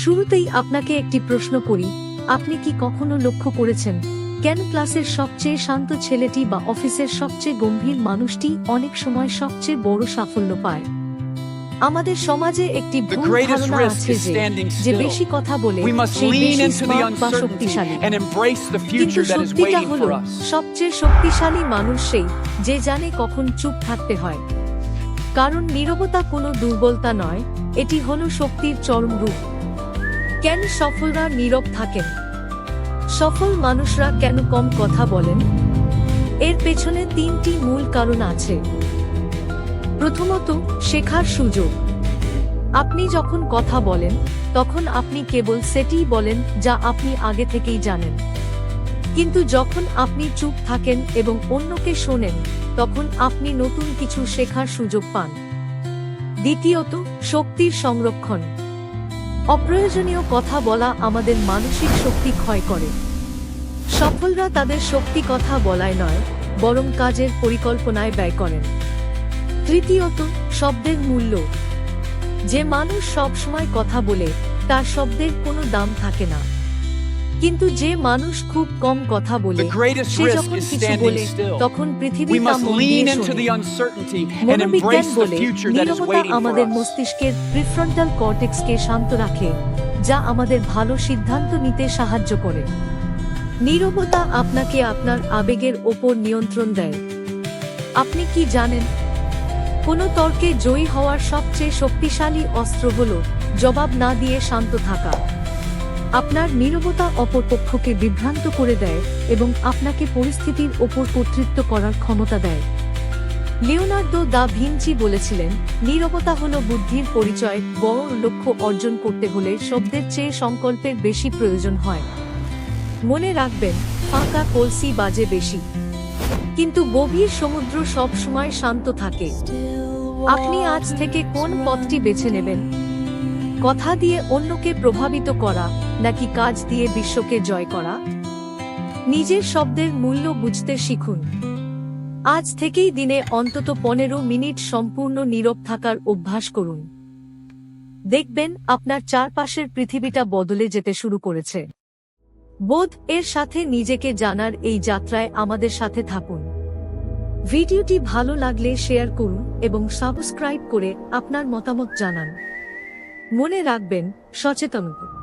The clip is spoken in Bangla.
শুরুতেই আপনাকে একটি প্রশ্ন করি, আপনি কি কখনো লক্ষ্য করেছেন কেন ক্লাসের সবচেয়ে শান্ত ছেলেটি বা অফিসের সবচেয়ে গম্ভীর মানুষটি অনেক সময় সবচেয়ে বড় সাফল্য পায়? আমাদের সমাজে একটি The ভুল greatest ধারণা risk আছে is যে standing যে still. বেশি কথা বলে We must সেই lean বেশি into the স্মার্ট বা uncertainty শক্তিশালী। and embrace the কিন্তু future that is সত্যিটা waiting হলো for us. সবচেয়ে শক্তিশালী মানুষ সেই যে জানে কখন চুপ থাকতে হয়। কারণ নীরবতা কোনো দুর্বলতা নয়, এটি হলো শক্তির চরম রূপ। কেন সফলরা নীরব থাকেন? সফল মানুষরা কেন কম কথা বলেন? এর পেছনে তিনটি মূল কারণ আছে। প্রথমত, শেখার সুযোগ। আপনি যখন কথা বলেন তখন আপনি কেবল সেটিই বলেন যা আপনি আগে থেকেই জানেন। কিন্তু যখন আপনি চুপ থাকেন এবং অন্যকে শোনেন তখন আপনি নতুন কিছু শেখার সুযোগ পান। দ্বিতীয়ত, শক্তির সংরক্ষণ। অপ্রয়োজনীয় কথা বলা আমাদের মানসিক শক্তি ক্ষয় করে। সফলরা তাদের শক্তি কথা বলায় নয়, বরং কাজের পরিকল্পনায় ব্যয় করেন। তৃতীয়ত, শব্দের মূল্য। যে মানুষ সব সময় কথা বলে তার শব্দের কোনো দাম থাকে না। কিন্তু যে মানুষ খুব কম কথা বলে The greatest সে risk যখন is কিছু standing বলে still. তখন পৃথিবী We তা must মন দিয়ে lean into শোনে। the uncertainty and মনোবিজ্ঞান embrace the বলে future that is নীরবতা waiting for আমাদের us. মস্তিষ্কের প্রিফ্রন্টাল কর্টেক্সকে শান্ত রাখে, যা আমাদের ভালো সিদ্ধান্ত নিতে সাহায্য করে। নীরবতা আপনাকে আপনার আবেগের ওপর নিয়ন্ত্রণ দেয়। আপনি কি জানেন, কোনো তর্কে জয়ী হওয়ার সবচেয়ে শক্তিশালী অস্ত্র হলো জবাব না দিয়ে শান্ত থাকা। আপনার নীরবতা অপরপক্ষকে বিভ্রান্ত করে দেয় এবং আপনাকে পরিস্থিতির ওপর কর্তৃত্ব করার ক্ষমতা দেয়। লিওনার্দো দা ভিঞ্চি বলেছিলেন, নীরবতা হলো বুদ্ধির পরিচয়। বড় লক্ষ্য অর্জন করতে হলে শব্দের চেয়ে সংকল্পের বেশি প্রয়োজন হয়। মনে রাখবেন, ফাঁকা কলসি বাজে বেশি, কিন্তু গভীর সমুদ্র সব সময় শান্ত থাকে। আপনি আজ থেকে কোন পথটি বেছে নেবেন? কথা দিয়ে অন্যকে প্রভাবিত করা নাকি কাজ দিয়ে বিশ্বকে জয় করা? নিজের শব্দের মূল্য বুঝতে শিখুন। আজ থেকেই দিনে অন্তত 15 মিনিট সম্পূর্ণ নীরব থাকার অভ্যাস করুন। দেখবেন আপনার চারপাশের পৃথিবীটা বদলে যেতে শুরু করেছে। বোধ এর সাথে নিজেকে জানার এই যাত্রায় আমাদের সাথে থাকুন। ভিডিওটি ভালো লাগলে শেয়ার করুন এবং সাবস্ক্রাইব করে আপনার মতামত জানান। মনে রাখবেন, সচেতনতা